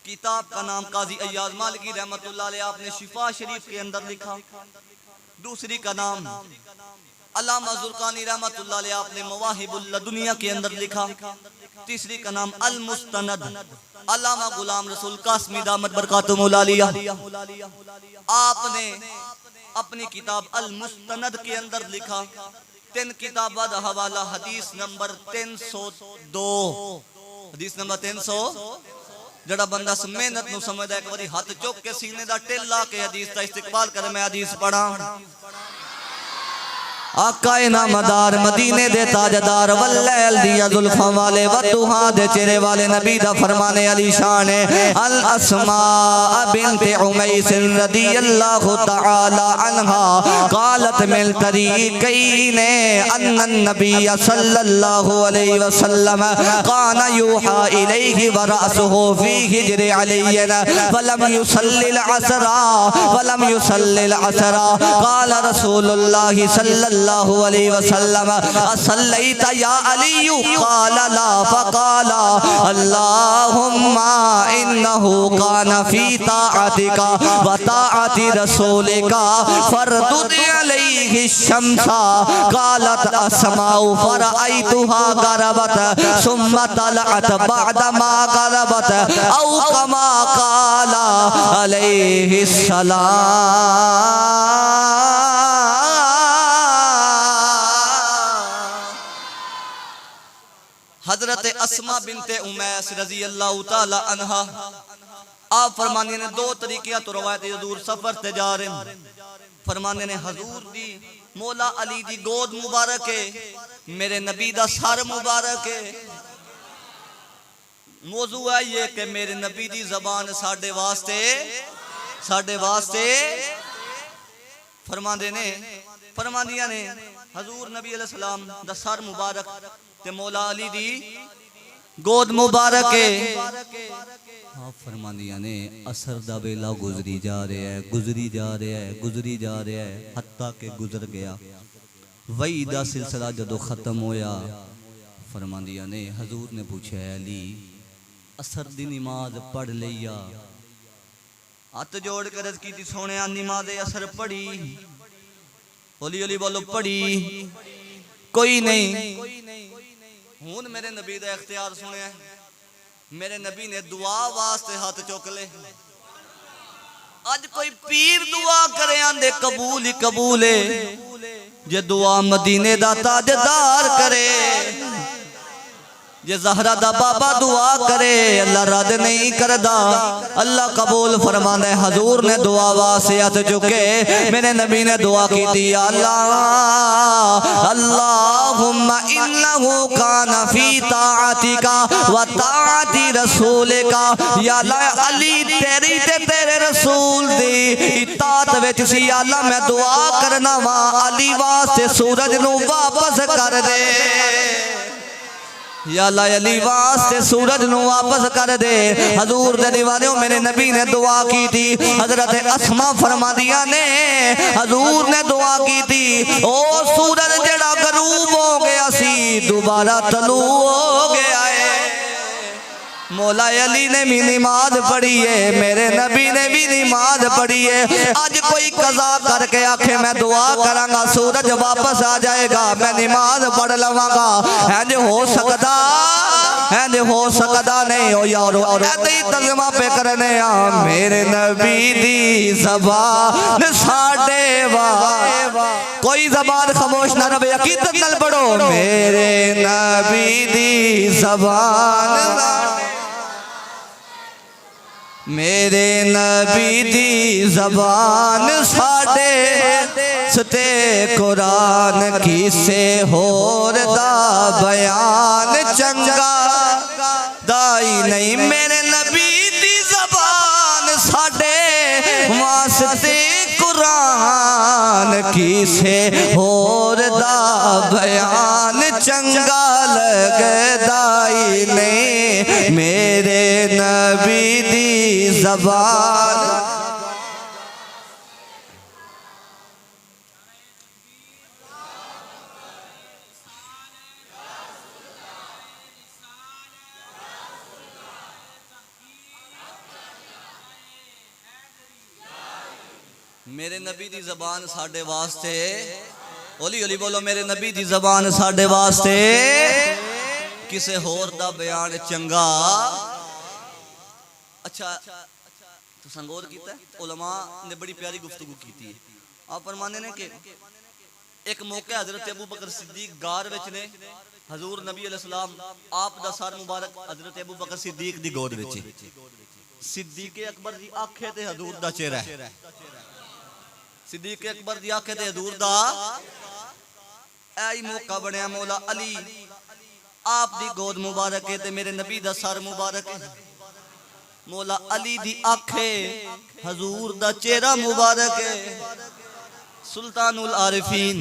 किताब का नाम काजी अय्याज मालिकी रहमतुल्लाह अलैह आपने शिफा शरीफ के अंदर लिखा। दूसरी का नाम अल्लामा ज़ुरक़ानी रहमतुल्लाह अलैह आपने मवाहिबुल लदुनिया के अंदर लिखा। तीसरी का नाम अल मुस्तनद अल्लामा गुलाम रसूल कासमी दामत बरकातुहुल आलिया आपने अपनी किताब अल मुस्तनद के अंदर लिखा। 3 किताब दा हवाला हदीस नंबर 302 हदीस नंबर 300 जड़ा बंदा मेहनत नु समझदा एक बारी हाथ चुक के सीने दा टिल ला के हदीस दा इस्तिकबाल करे। मैं हदीस पढ़ा। आकाए नामदार मदीने दे ताजदार वल्लैल दिया जुल्फां वाले वदुहा दे चेहरे वाले नबी दा फरमाने अली शान अल अस्मा बिन्त उमैस रदियल्लाहु तआला अन्हा क़ालत मिल तरीक़ैन अन्न नबी सल्लल्लाहु अलैहि वसल्लम काना यूहा इलैहि व रअसुहु फी हिज्र अलैना फलम युसल्लिल असरा क़ाल रसूलुल्लाह सल्लल्लाहु अलैहि वसल्लम असल्लैता या अली क़ाल ला फ़क़ाल अल्लाहुम्मा इन्नहु काना फ़ी ताअतिका व ताअति रसूलिका फरदुद अलैहि शम्सा क़ालत अस्माउ फ़रअयतुहा गरबत सुम्मा तलअत बअदमा गरबत औ कमा क़ाल अलैहि सलाम। हजरत अस्मा बिनते उमैस रजी अल्लाह ताला अन्हा आप फरमाने ने 2 तरीके तो रवायत हजूर सफर ते जा रहे फरमाने ने हजूर दी मौला अली दी गोद मुबारक है मेरे नबी दा सर मुबारक है। मौजू है ये कि मेरे नबी दी जबान साडे वास्ते फरमांदियां ने हजूर नबी अलैहि सलाम दा सर मुबारक ते मौला अली दी गोद मुबारक है। आप फरमांदियां ने असर दा वेला गुजरी जा रहा है हत्ता के गुजर गया। वही दा सिलसिला जदों खत्म होया फरमांदियां ने हजूर ने पूछा अली असर दी नमाज पढ़ लिया। हाथ जोड़ कर अर्ज की सोने नमाज असर पढ़ी। होली होली बोलो पढ़ी कोई नहीं। हुन मेरे नबी दा इख्तियार सुने। मेरे नबी ने दुआ वास्ते हाथ चुक ले। अज कोई पीर दुआ करे आंदे कबूल ही कबूल है जे दुआ मदीने दा ताजदार करे। जे ज़हरा दा बाबा दुआ करे अल्लाह रद नहीं करदा अल्लाह कबूल फरमांदा है। हजूर ने दुआ वास्ते हाथ चुके मेरे नबी ने दुआ की थी अल्लाहुम्मा इन्नहु काना फी ताअतिका व ताअति रसूलिका या अल्लाह अली तेरी ते तेरे रसूल दी इताअत विच सी। अल्लाह मैं दुआ करना वा अली वास्ते सूरज नू वापस कर दे या अल्लाह अली वास्ते सूरज नू वापस कर दे। हजूर दे दीवाने मेरे नबी ने दुआ की थी। हजरत अस्मा फरमादियां ने हजूर ने दुआ की थी ओ सूरज जेड़ा गरूब हो गया सी दोबारा तलू हो गया है। मौला अली ने भी नमाज पढ़ी है मेरे नबी ने भी नमाज पढ़ी है। आज कोई कज़ा करके आखे मैं दुआ करांगा सूरज वापस आ जाएगा मैं नमाज पढ़ लवांगा इंज हो सकदा नहीं हो यारो। ऐसे ही तर्जुमा पे करने मेरे नबी दी ज़बान साडे वा कोई ज़बान खामोश ना रहे अकीदत नाल पढ़ो मेरे नबी दी ज़बान मेरे नबी दी ज़बान साडे सते कुरान किसे होर दा बयान चंगा दाई नहीं। मेरे नबी दी ज़बान साडे वास्ते कुरान किसे होर दा बयान चंगा लगदाई नहीं। मेरे नबी दी ज़बान मेरे नबी दी ज़बान साडे वास्ते, हौली हौली बोलो, मेरे नबी दी ज़बान साडे वास्ते किसे होर दा बयान चंगा। अच्छा तो संगोर कीता है, उलमा ने बड़ी प्यारी गुफ्तगू की है। आप फरमाने ने कि एक मौका हजरत अबू बकर सिद्दीक गार विच ने, हजूर नबी अलैहिस्सलाम आप दा सर मुबारक हजरत अबू बकर सिद्दीक दी गोद विच, सिद्दीक अकबर दी आंखें ते हजूर दा चेहरा है, सिद्दीक अकबर दी आंखें ते हजूर दा ऐ मौका बनया। मौला अली आप दी गोद मुबारक है ते मेरे नबी दा सर मुबारक है। मौला अली दी आंखें हजूर दा चेहरा मुबारक है। सुल्तानुल आरिफीन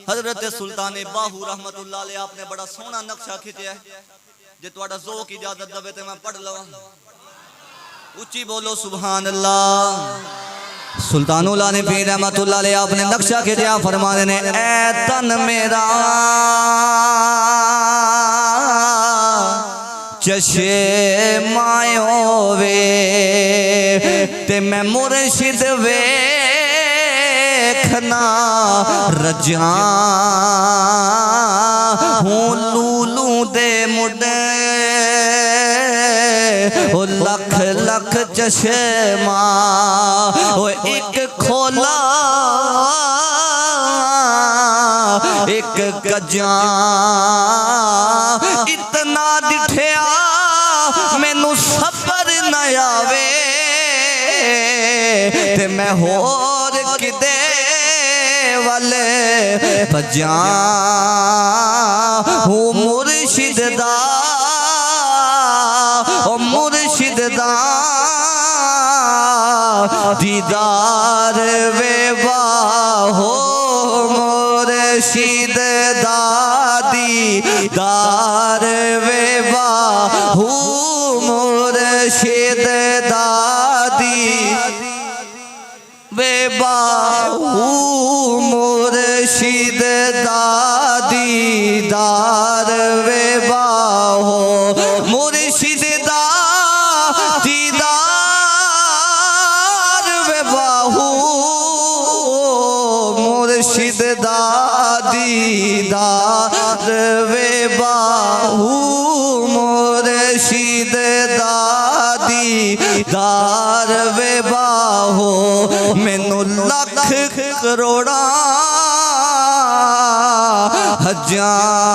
हजरत सुल्तान बाहू रहमतुल्लाह अलैह आपने बड़ा सोहना नक्शा खिंचा है। जे तुहाडा ज़ौक़ इजाजत देवे ते मैं पढ़ लवां। उच्ची बोलो सुभान अल्लाह। सुल्तानुल आरिफीन रहमतुल्लाह अलैह आपने नक्शा खिंचा, फरमाने ने ऐ तन मेरा चशे मायो वे ते मैं मुर्शिद वेखना रजा हूँ लूलू दे मुडे ओ लख लख चश्मा ओ एक खोला एक गजा इतना दिठया मैनू सबर न आवे ते मैं होर किदे वाले भजा हूँ मुर्शिद दा ओ मुर्शिद दा दीदार वे बाहो मुर्शिद दा दीदार वे बाहू मुर्शिद दा वे बाहू मुर्शिद दा दीदार वे बाहो मुर्शिद दा दीदार वे बाहू मुर्शिद दा दीदार वे बाहू मुर्शिद दा दीदार वे बाहो मैनू लख करोड़ा हजार